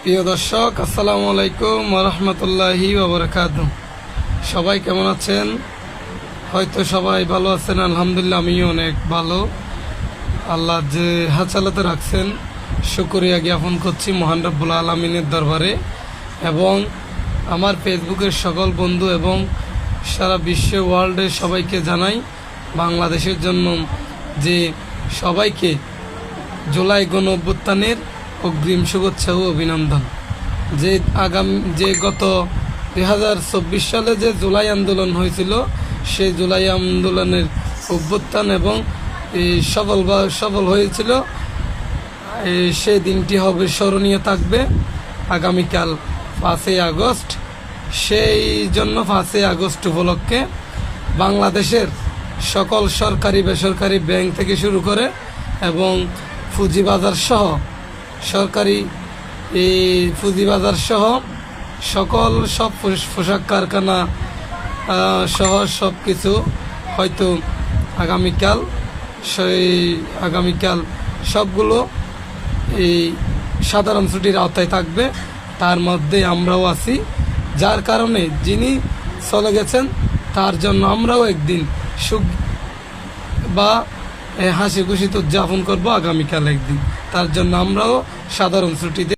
প্রিয় দর্শক, আসসালামু আলাইকুম ওয়া রাহমাতুল্লাহি ওয়া বারাকাতুহু। সবাই কেমন আছেন? হয়তো সবাই ভালো আছেন। আলহামদুলিল্লাহ, আমিও অনেক ভালো। আল্লাহ যে হাচালাতে রাখছেন, শুকরিয়া জ্ঞাপন করছি মহান রব্বুল আলামিনের দরবারে। এবং আমার ফেসবুকের সকল বন্ধু এবং সারা বিশ্বে ওয়ার্ল্ডের সবাইকে জানাই বাংলাদেশের জন্য যে সবাইকে জুলাই গণ অভ্যুত্থানের অগ্রিম শুভেচ্ছা ও অভিনন্দন। যে গত 2024 সালে যে জুলাই আন্দোলন হয়েছিল, সেই জুলাই আন্দোলনের অভ্যুত্থান এবং সফল হয়েছিল, সেই দিনটি হবে স্মরণীয় থাকবে আগামীকাল 5ই আগস্ট। সেই জন্য 5ই আগস্ট উপলক্ষে বাংলাদেশের সকল সরকারি বেসরকারি ব্যাংক থেকে শুরু করে এবং পুঁজিবাজার সহ সরকারি পুঁজিবাজার সহ সকল সব পোশাক কারখানা সহ সব কিছু হয়তো আগামীকাল সবগুলো এই সাধারণ ছুটির আওতায় থাকবে। তার মধ্যে আমরাও আছি, যার কারণে যিনি চলে গেছেন তার জন্য আমরাও একদিন সুখ বা হাসি খুশিতে উদযাপন করবো আগামীকাল একদিন। তার জন্য আমরাও সাধারণ ছুটিতে